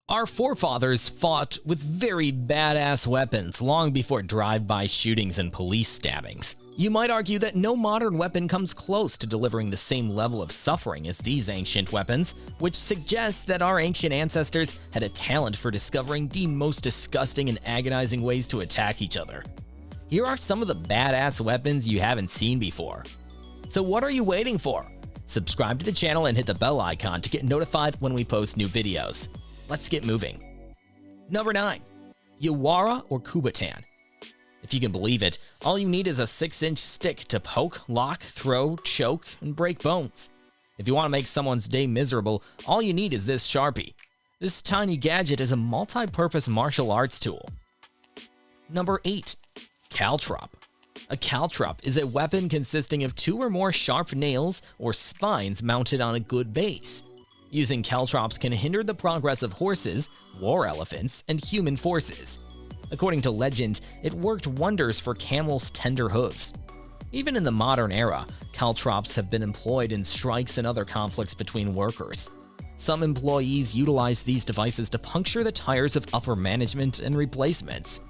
Our forefathers fought with very badass weapons long before drive-by shootings and police stabbings. You might argue that no modern weapon comes close to delivering the same level of suffering as these ancient weapons, which suggests that our ancient ancestors had a talent for discovering the most disgusting and agonizing ways to attack each other. Here are some of the badass weapons you haven't seen before. So what are you waiting for? Subscribe to the channel and hit the bell icon to get notified when we post new videos. Let's get moving. Number 9. Yawara or kubotan. If you can believe it, all you need is a 6-inch stick to poke, lock, throw, choke, and break bones. If you want to make someone's day miserable, all you need is this Sharpie. This tiny gadget is a multi-purpose martial arts tool. Number 8. Caltrop. A caltrop is a weapon consisting of 2 or more sharp nails or spines mounted on a good base. Using caltrops can hinder the progress of horses, war elephants, and human forces. According to legend, it worked wonders for camels' tender hooves. Even in the modern era, caltrops have been employed in strikes and other conflicts between workers. Some employees utilize these devices to puncture the tires of upper management and replacements.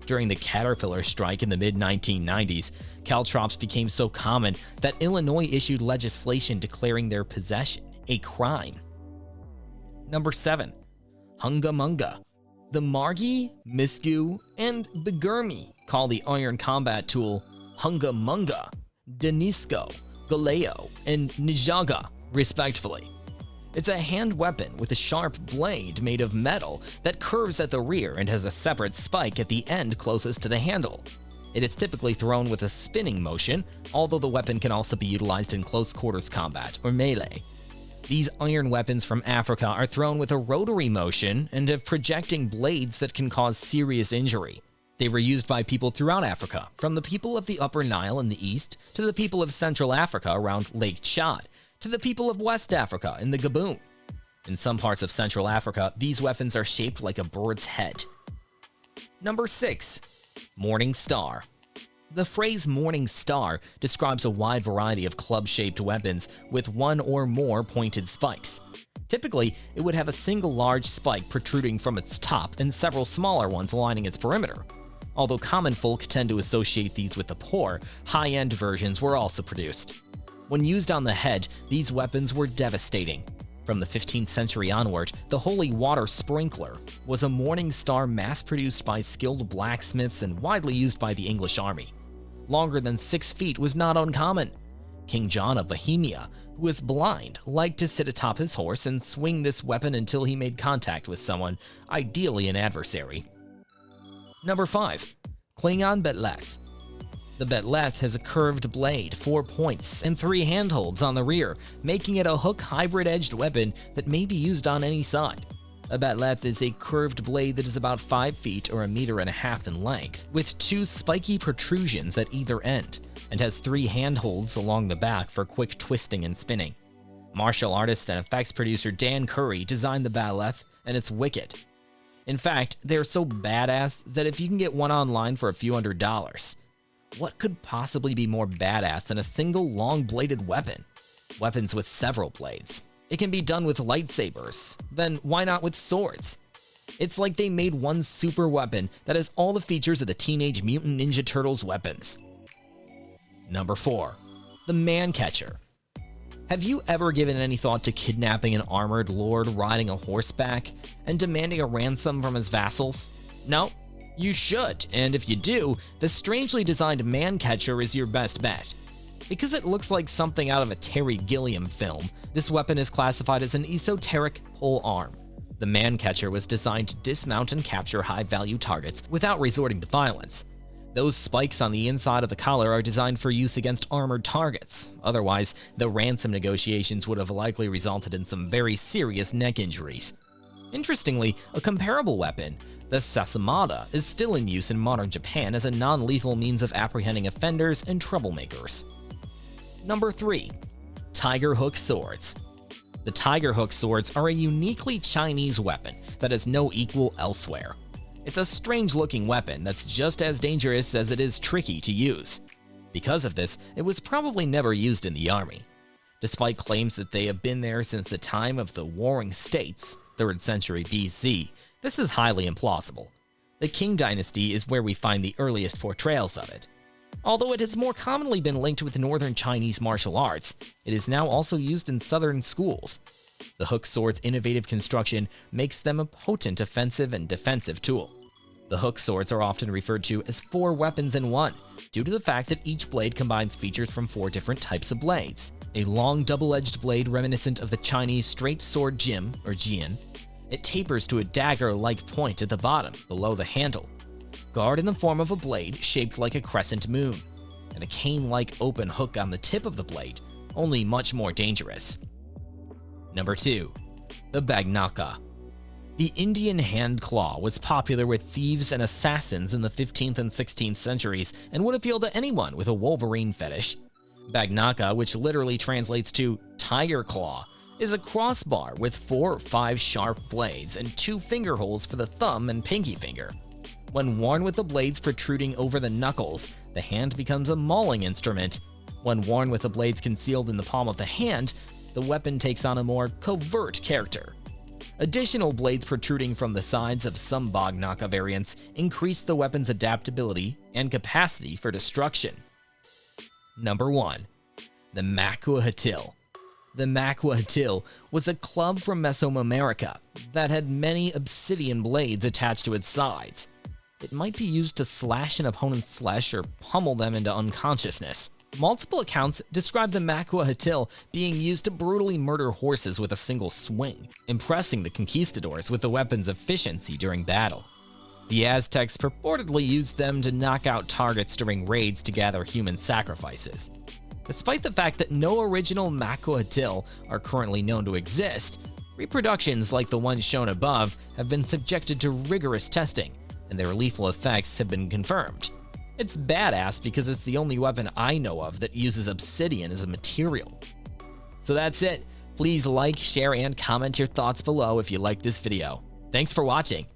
During the Caterpillar strike in the mid-1990s, caltrops became so common that Illinois issued legislation declaring their possession a crime. Number 7. Hunga Munga. The Margi, Misgu, and Begurmi call the iron combat tool Hunga Munga, Denisko, Galeo, and Nijaga, respectively. It's a hand weapon with a sharp blade made of metal that curves at the rear and has a separate spike at the end closest to the handle. It is typically thrown with a spinning motion, although the weapon can also be utilized in close quarters combat or melee. These iron weapons from Africa are thrown with a rotary motion and have projecting blades that can cause serious injury. They were used by people throughout Africa, from the people of the Upper Nile in the east to the people of Central Africa around Lake Chad, to the people of West Africa in the Gaboon. In some parts of Central Africa, these weapons are shaped like a bird's head. Number 6. Morning Star. The phrase Morning Star describes a wide variety of club-shaped weapons with 1 or more pointed spikes. Typically, it would have a single large spike protruding from its top and several smaller ones lining its perimeter. Although common folk tend to associate these with the poor, high-end versions were also produced. When used on the head, these weapons were devastating. From the 15th century onward, the holy water sprinkler was a morning star mass-produced by skilled blacksmiths and widely used by the English army. Longer than 6 feet was not uncommon. King John of Bohemia, who was blind, liked to sit atop his horse and swing this weapon until he made contact with someone, ideally an adversary. Number 5. Klingon Betleth. The Betleth has a curved blade, 4 points, and 3 handholds on the rear, making it a hook hybrid-edged weapon that may be used on any side. A Betleth is a curved blade that is about 5 feet or 1.5 meters in length, with 2 spiky protrusions at either end, and has 3 handholds along the back for quick twisting and spinning. Martial artist and effects producer Dan Curry designed the Betleth, and it's wicked. In fact, they're so badass that if you can get one online for a few $100s, what could possibly be more badass than a single long-bladed weapon? Weapons with several blades. It can be done with lightsabers, then why not with swords? It's like they made one super weapon that has all the features of the Teenage Mutant Ninja Turtles weapons. Number 4. The Mancatcher. Have you ever given any thought to kidnapping an armored lord riding a horseback and demanding a ransom from his vassals? No? You should, and if you do, the strangely designed Mancatcher is your best bet. Because it looks like something out of a Terry Gilliam film, this weapon is classified as an esoteric pole arm. The Mancatcher was designed to dismount and capture high-value targets without resorting to violence. Those spikes on the inside of the collar are designed for use against armored targets. Otherwise, the ransom negotiations would have likely resulted in some very serious neck injuries. Interestingly, a comparable weapon, the Sasamada, is still in use in modern Japan as a non-lethal means of apprehending offenders and troublemakers. Number 3. Tiger Hook Swords. The Tiger Hook Swords are a uniquely Chinese weapon that has no equal elsewhere. It's a strange-looking weapon that's just as dangerous as it is tricky to use. Because of this, it was probably never used in the army. Despite claims that they have been there since the time of the Warring States, 3rd century BC, this is highly implausible. The Qing dynasty is where we find the earliest portrayals of it. Although it has more commonly been linked with northern Chinese martial arts, it is now also used in southern schools. The hook sword's innovative construction makes them a potent offensive and defensive tool. The hook swords are often referred to as 4 weapons in one, due to the fact that each blade combines features from 4 different types of blades. A long double-edged blade reminiscent of the Chinese straight sword jim, or jian. It tapers to a dagger-like point at the bottom, below the handle. Guard in the form of a blade shaped like a crescent moon, and a cane-like open hook on the tip of the blade, only much more dangerous. Number 2. The Bagh Naka. The Indian hand claw was popular with thieves and assassins in the 15th and 16th centuries and would appeal to anyone with a Wolverine fetish. Bagh Naka, which literally translates to tiger claw, is a crossbar with 4 or 5 sharp blades and 2 finger holes for the thumb and pinky finger. When worn with the blades protruding over the knuckles, the hand becomes a mauling instrument. When worn with the blades concealed in the palm of the hand, the weapon takes on a more covert character. Additional blades protruding from the sides of some Bagh Naka variants increase the weapon's adaptability and capacity for destruction. Number 1. The Macuahuitl. The Macuahuitl was a club from Mesoamerica that had many obsidian blades attached to its sides. It might be used to slash an opponent's flesh or pummel them into unconsciousness. Multiple accounts describe the Macuahuitl being used to brutally murder horses with a single swing, impressing the conquistadors with the weapon's efficiency during battle. The Aztecs purportedly used them to knock out targets during raids to gather human sacrifices. Despite the fact that no original Macuahuitl are currently known to exist, reproductions like the one shown above have been subjected to rigorous testing, and their lethal effects have been confirmed. It's badass because it's the only weapon I know of that uses obsidian as a material. So that's it. Please like, share, and comment your thoughts below if you liked this video. Thanks for watching.